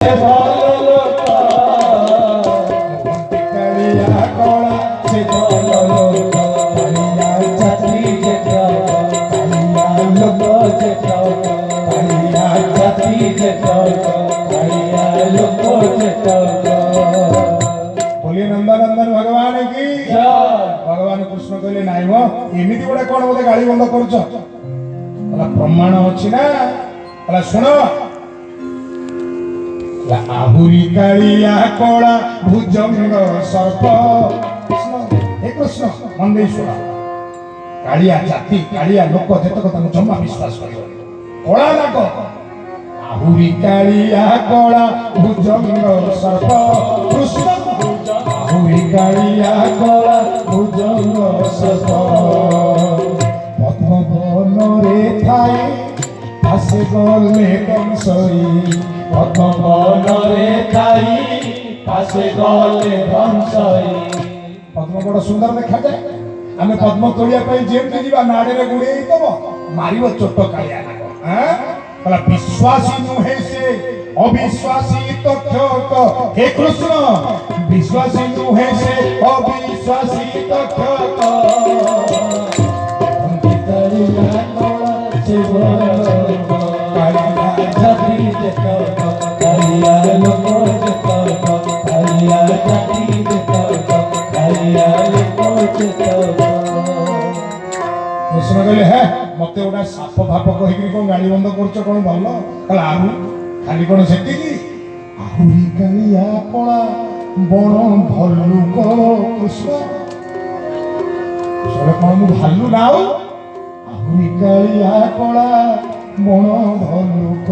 बोलिए नंदनंदन भगवान की भगवान कृष्ण कहले नाई मो एमिति गोटे कौन बोले गाड़ी बंद करुच प्रमाण अच्छी ना शुण आहुरी कालिया कला भुजंग सर्प हे कृष्ण मन दे शुण कालिया जाति कालिया लोक जेतक जमा विश्वास कर कला नाक आहुरी कालिया कला भुजंग सर्प कृष्ण आहुरी कालिया कला भुजंग सर्प पद्मवन रे थाए आसे गले कंसई पद्मवन रे थाई आसे गले कंसई पद्म बड़ सुंदर देखा जाए आमे पद्म तोड़िया पे जेमती जीवा नाडे रे गुड़े दब मारिबो चोट कालिया नाक हैं कला विश्वासी नुहे से अविश्वासी तथ्यक हे कृष्ण विश्वासी नुहे से अविश्वासी तथ्यक अंकितरिया कोला से कालिया जाति जतक कालिया लोक जतक कालिया जाति जतक कालिया लोक जतक कृष्ण कहले है मते गोटा साप भाप कहिकरी कोन गाड़ी बंद करछ कोन भल कहला आहु खाली कोन सेति की आहुरी कालिया कोला बण भल्लुक कृष्ण सोले कोन मु भालु नाउ आहुरी कालिया कोला बण भल्लुक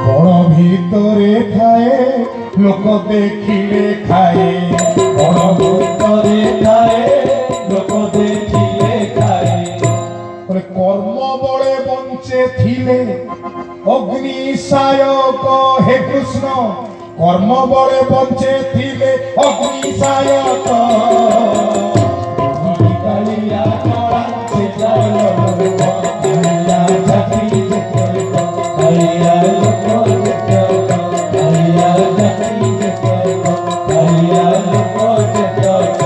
बण भितरे खाए लोक देखिले खाए बण भितरे खाए लोक देखिले खाए कर्म बड़े बंचे थिले अग्नि सायक हे कृष्ण कर्म बड़े बंचे थिले अग्नि सायक कालिया कोला से कालिया जाति जतक कालिया लोक जतक कालिया जाति जतक कालिया लोक जतक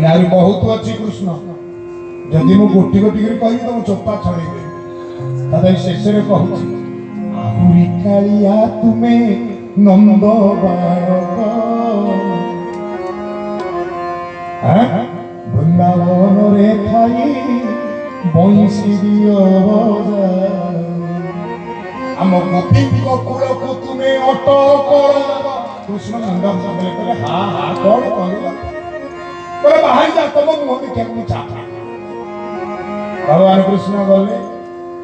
यार बहुत अच्छी कृष्ण जदि मु गोटी गोटी कर कहि तो चोपा छड़े दे तदे शेष रे कहूची आहुरी कालिया तुमे नंद बालक वृंदावन रे थाई बंशी दियो आम गोपी को कूल को तुमे अटक कृष्ण मुंडा सबले करे हा हा कौन कहला बोले बाहर जा तुम मुंह देखा मु चाहा भगवान कृष्ण बोले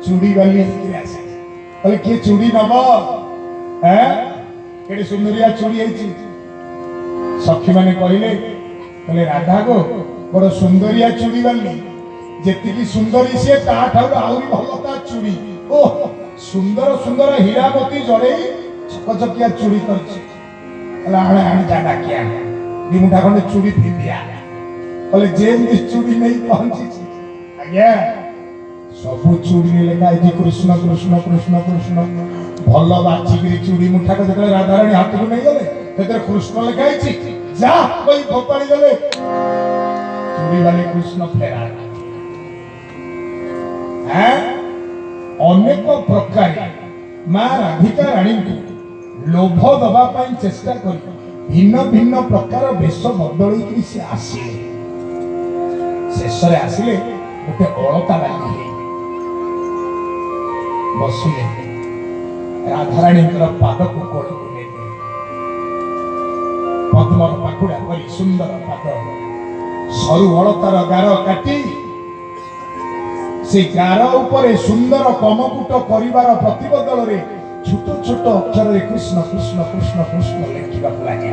चूड़ी वाली आसे बोले किए चूड़ी नब हैं केड़ी सुंदरिया चूड़ी आइछि सखी माने कहले बोले राधा को बड़ सुंदरिया चूड़ी वाली जेति की सुंदरी से ता ठाउ आउरी भलो ता चूड़ी ओ सुंदर सुंदर हीरामती जड़े छकछकिया चूड़ी करछि बोले आणे आणे जाडा किया दिमुठा खंडे चूड़ी फिंदिया बोले जेम चूड़ी नहीं पहुंची आज्ञा सबु चूड़ी लेखा है कृष्ण कृष्ण कृष्ण कृष्ण भल बाछिकी चूड़ी मुठा को जतले राधाराणी हाथ को नहीं गले तेरे कृष्ण लेखा है जा कोई फोपाड़ी गले चूड़ी वाले कृष्ण फेरा हैं अनेक प्रकार मां राधिका रानी को लोभ दबा पाई चेष्टा कर भिन्न भिन्न प्रकार वेश बदल से आसिले शेष आसिले गोटे अलता बाली बसिले राधाराणी पाद को कोड़ को पद्मर पाखुड़ा करी सुंदर पाद सरु अलतार गार काटी से गार उपरे सुंदर कमकुट करिवार प्रतिबदल रे छोट छोट अक्षर रे कृष्ण कृष्ण कृष्ण कृष्ण लिखिबा लागे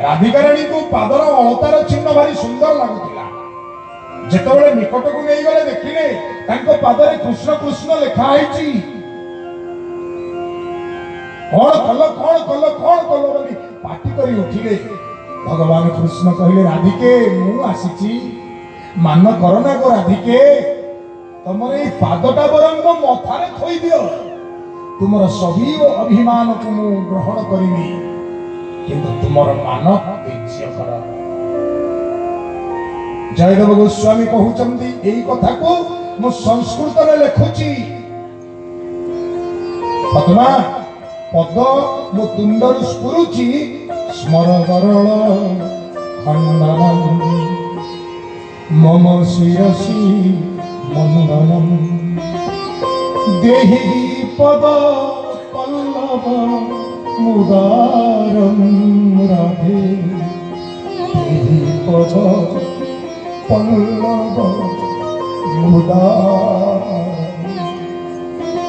राधिका रानी को पादर अलतार चिन्ह भारी सुंदर लागुतिला जेतबेले निकट को नहीं गले देखिले तांको पादरे कृष्ण कृष्ण लिखा आइछि कौन कल बोली पाटी करी उठिले भगवान कृष्ण कहले राधिके मु आसीछि मान करना को राधिके ତମର ଏଇ ପାଦଟା ବରଂ ମୋ ମଥାରେ ଥୋଇ ଦିଅ, ତୁମର ସବି ଓ ଅଭିମାନକୁ ମୁଁ ଗ୍ରହଣ କରିବି, କିନ୍ତୁ ତୁମର ମାନ ତ୍ୟାଜ୍ୟ କର। ଜୟଦେବ ଗୋସ୍ୱାମୀ କହୁଛନ୍ତି ଏଇ କଥାକୁ ମୁଁ ସଂସ୍କୃତରେ ଲେଖୁଛି। ପଦ୍ମା ପଦ ମୋ ତୁଣ୍ଡରୁ ସ୍ଫୁରୁଛି, ସ୍ମର ଗରଳ ଖଣ୍ଡନମ୍ ମମ ଶିରସି ମଙ୍ଗଳମ୍ ଦେହି ପଦ ପଲ୍ଲବ ମୁଦାରମ୍ ରାଧେ ଦେହି ପଦ ପଲ୍ଲବ ମୁଦାରମ୍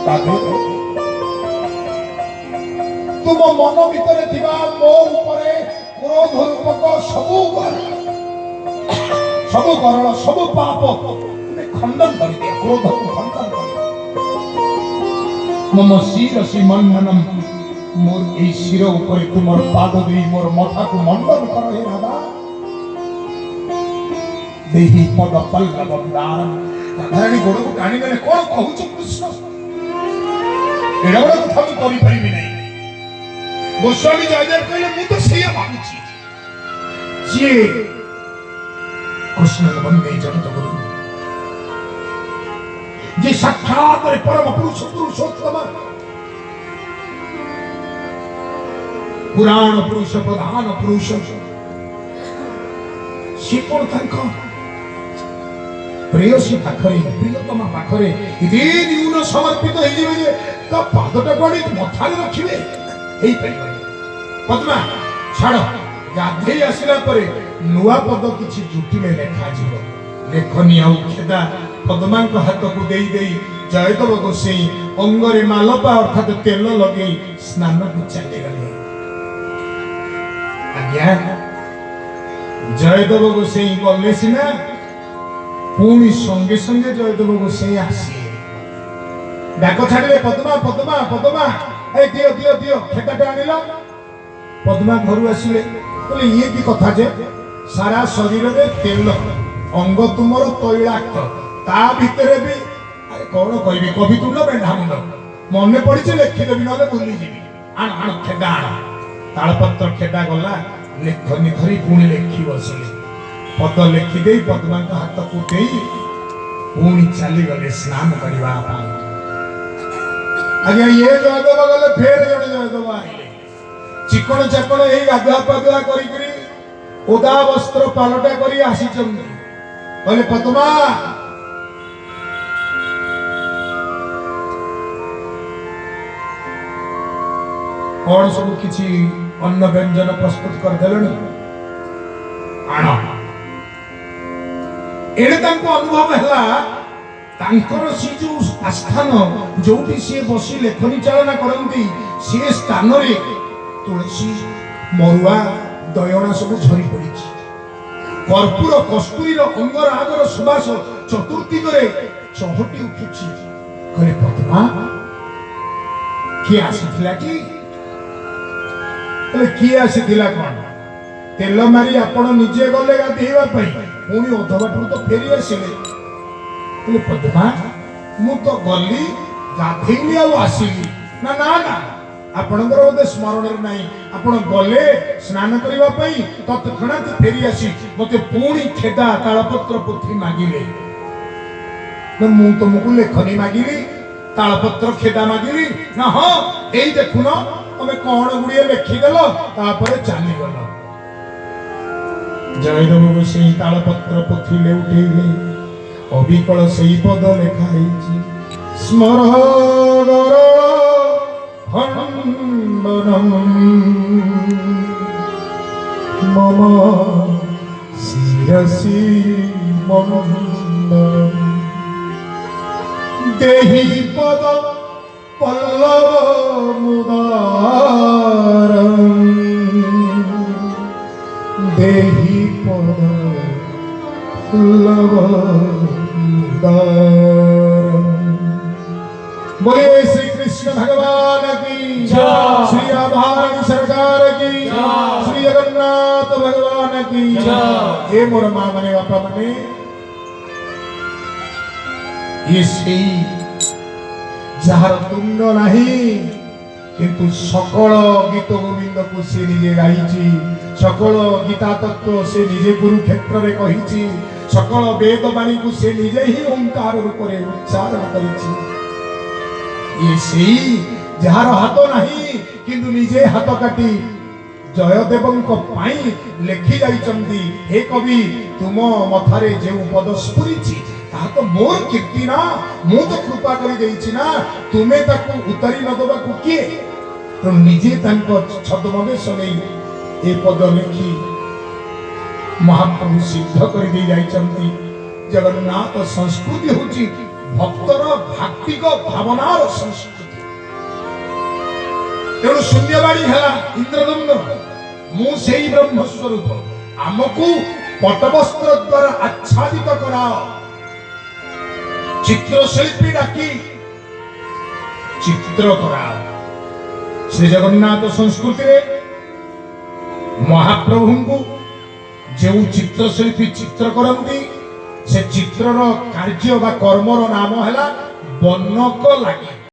ରାଧେ। ତୁମ ମନ ଭିତରେ ଥିବା ମୋ ଉପରେ କ୍ରୋଧ ରୂପକ ସବୁ ଗରଳ ସବୁ ପାପ ଖଣ୍ଡନ କରିଦିଅ, କ୍ରୋଧକୁ ଖଣ୍ଡନ କରିଦିଅ। ମମ ଶିରସି ମଣ୍ଡନମ୍ ମୋର এই শির উপরে তোমার পাদ দেই মোর মাথাକୁ মণ্ডন কর হে রাধা। দেহি পদ পল্লবম দারম। রাধারানী ଗୋଡ଼କୁ ଟାଣି ନେଲେ କଣ କହୁଛ କୃଷ୍ଣ? ଏଡା ବଡ଼ କଥା ମୁଁ କରିପାରିବି ନାହିଁ। ଗୋସ୍ୱାମୀ ଜୟଦେବ କହିଲେ ମୁଁ ତ ସେଇଆ ଭାବୁଛି, ଯିଏ କୃଷ୍ଣଙ୍କ ବନ୍ଦେ ଜଗତଗୁରୁ, ଯେ ସାକ୍ଷାତ ପରମ ପୁରୁଷ ପୁରୁଷୋତ୍ତମ ପୁରାଣ ପୁରୁଷ ପ୍ରଧାନ ପୁରୁଷ, ସେ କଣ ତାଙ୍କ ପ୍ରେୟସୀ ପାଖରେ ପ୍ରିୟତମା ପାଖରେ ଏତେ ନ୍ୟୁନ ସମର୍ପିତ ହେଇଯିବେ ଯେ ତା ପାଦଟାକୁ ଆଣି ମଥାରେ ରଖିବେ? ହେଇପାରିବନି। ପଦ୍ମା ଛାଡ଼, ଗାଧେଇ ଆସିଲା ପରେ ନୂଆ ପଦ କିଛି ଜୁଟିଲେ ଲେଖାଯିବ। ଲେଖନି ଆଉ ଖେଦା ପଦ୍ମାଙ୍କ ହାତକୁ ଦେଇ ଦେଇ ଜୟଦେବ ଗୋସାଇଁ ଅଙ୍ଗରେ ମାଲପା ଅର୍ଥାତ ତେଲ ଲଗେଇ ସ୍ନାନକୁ ଚାଲିଗଲେ। ଆଜ୍ଞା, ଜୟଦେବ ଗୋସାଇଁ ଗଲେ ସିନା, ପୁଣି ସଙ୍ଗେ ସଙ୍ଗେ ଜୟଦେବ ଗୋସାଇଁ ଆସିଲେ। ଡାକ ଛାଡ଼ିଲେ, ପଦ୍ମା ପଦ୍ମା ପଦ୍ମା, ଏ ଦିଅ ଦିଅ ଦିଅ ଖେଦାଟା ଆଣିଲ। ପଦ୍ମା ଘରୁ ଆସିଲେ, କହିଲେ ଇଏ କି କଥା ଯେ ସାରା ଶରୀରରେ ତେଲ, ଅଙ୍ଗ ତୁମର ତୈଳାକ୍ତ, ତା ଭିତରେ ବି ଆରେ କଣ କହିବି, କବି ତୁଣ୍ଡ ବେଢା ମୁଣ୍ଡ, ମନେ ପଡିଛି ଲେଖିଦେବି ନହେଲେ ଭୁଲିଯିବି। ଆଣ ଆଣ ଖେଦା ଆଣ। ତାଳପତ୍ର ଖେଦା ଗଲା, ଲେଖନି ଧରି ପୁଣି ଲେଖି ବସିଲେ। ପଦ ଲେଖିଦେଇ ପଦ୍ମାଙ୍କ ହାତକୁ ଦେଇ ପୁଣି ଚାଲିଗଲେ ସ୍ନାନ କରିବା ପାଇଁ। ଆଜ୍ଞା, ଇଏ ଜୟଦେବ ଗଲେ, ଫେର ଜଣେ ଜୟଦେବ ଆଇଲେ। ଚିକଣ ଚାକଣ ହେଇ ଗାଧୁଆ ପାଧୁଆ କରିକିରି ଓଦା ବସ୍ତ୍ର ପାଲଟା କରି ଆସିଛନ୍ତି। କହିଲେ ପଦ୍ମା, କଣ ସବୁ କିଛି ଅନ୍ନ ବ୍ୟଞ୍ଜନ ପ୍ରସ୍ତୁତ କରିଦେଲେଣି? ଆଣ। ଏଣେ ତାଙ୍କୁ ଅନୁଭବ ହେଲା ତାଙ୍କର ସେ ଯୋଉ ଆସ୍ଥାନ ଯୋଉଠି ସିଏ ବସି ଲେଖନୀ ଚାଳନା କରନ୍ତି, ସେ ସ୍ଥାନରେ ତୁଳସୀ ମରୁଆ ଦୟଣା ସବୁ ଝରି ପଡିଛି। କର୍ପୂର କସ୍ତୁରୀର ଅଙ୍ଗରାଗର ସୁବାସ ଚତୁର୍ଦିଗରେ ଚହଟି ଉଠୁଛି। କହିଲେ ପଦ୍ମା, କିଏ ଆସିଥିଲା କି? କିଏ ଆସିଥିଲା କଣ? ତେଲ ମାରି ଆପଣ ନିଜେ ଗଲେ ଗାଧେଇବା ପାଇଁ, ପୁଣି ଅଧ ବାଟରୁ ତ ଫେରି ଆସିଲେ। କହିଲେ ପଦ୍ମା, ମୁଁ ତ ଗଲି ଗାଧେଇଲି ଆଉ ଆସିଲି। ନା ନା ନା, ଆପଣଙ୍କର ବୋଧେ ସ୍ମରଣରେ ନାହିଁ। ଆପଣ ଗଲେ ସ୍ନାନ କରିବା ପାଇଁ, ତତ୍କ୍ଷଣାତ୍ ଫେରି ଆସି ମତେ ପୁଣି ଖେଦା ତାଳପତ୍ର ପୋଥି ମାଗିଲେ। ମୁଁ ତମକୁ ଲେଖନି ମାଗିଲି, ତାଳପତ୍ର ଖେଦା ମାଗିଲି ନା? ହଁ, ଏଇ ଦେଖୁନ ତମେ କଣ ଗୁଡିଏ ଲେଖିଦେଲ, ତାପରେ ଚାଲିଗଲ। ଜୟଦେବ ଗୋସାଇଁ ତାଳପତ୍ର ପୋଥି ଲେଉଟେଇଲେ, ଅବିକଳ ସେଇ ପଦ ଲେଖା ହେଇଛି, ସ୍ମର ଗରଳ ଖଣ୍ଡନମ୍ ମମ ଶିରସି ମଣ୍ଡନମ୍ দেহি পদ পল্লব মুদারম দেহি পদ পল্লব মুদারম। बोले श्री कृष्ण भगवान की जय, श्री राधारानी सरकार की जय, श्री जगन्नाथ भगवान की जय। हे मोर माँ मने बापा मने ଇଏ ସେଇ ଯାହାର ତୁଣ୍ଡ ନାହିଁ କିନ୍ତୁ ସକଳ ଗୀତ ଗୋବିନ୍ଦକୁ ସେ ନିଜେ ଗାଇଛି, ସକଳ ଗୀତା ତତ୍ତ୍ୱ ସେ ନିଜେ କୁରୁକ୍ଷେତ୍ରରେ କହିଛି, ସକଳ ବେଦ ବାଣୀକୁ ସେ ନିଜେ ହିଁ ଓଙ୍କାର ରୂପରେ ଉଚ୍ଚାରଣ କରିଛି। ଇଏ ସେଇ ଯାହାର ହାତ ନାହିଁ କିନ୍ତୁ ନିଜେ ହାତ କାଟି ଜୟଦେବଙ୍କ ପାଇଁ ଲେଖି ଯାଇଛନ୍ତି, ହେ କବି ତୁମ ମଥାରେ ଯେଉଁ ପଦ ସ୍ଫୁରିଛି ତାହା ତ ମୋର କୀର୍ତ୍ତି ନା, ମୁଁ ତ କୃପା କରି ଦେଇଛି ନା, ତୁମେ ତାକୁ ଉତାରି ନ ଦେବାକୁ କିଏ? ତେଣୁ ନିଜେ ତାଙ୍କ ଛଦ୍ମବେଶ ନେଇ ଏ ପଦ ଲେଖି ମହାପ୍ରଭୁ ସିଦ୍ଧ କରିଦେଇ ଯାଇଛନ୍ତି। ଜଗନ୍ନାଥ ସଂସ୍କୃତି ହଉଛି ଭକ୍ତର ଭାକ୍ତିକ ଭାବନାର ସଂସ୍କୃତି। ତେଣୁ ଶୂନ୍ୟବାଣୀ ହେଲା ଇନ୍ଦ୍ରଦମ୍ନ, ମୁଁ ସେଇ ବ୍ରହ୍ମ ସ୍ୱରୂପ, ଆମକୁ ପଟବସ୍ତ୍ର ଦ୍ୱାରା ଆଚ୍ଛାଦିତ କରାଅ, ଚିତ୍ରଶିଳ୍ପୀ ଡାକି ଚିତ୍ର କରାଅ। ଶ୍ରୀ ଜଗନ୍ନାଥ ସଂସ୍କୃତିରେ ମହାପ୍ରଭୁଙ୍କୁ ଯେଉଁ ଚିତ୍ରଶିଳ୍ପୀ ଚିତ୍ର କରନ୍ତି ସେ ଚିତ୍ରର କାର୍ଯ୍ୟ ବା କର୍ମର ନାମ ହେଲା ବନକ ଲାଗି।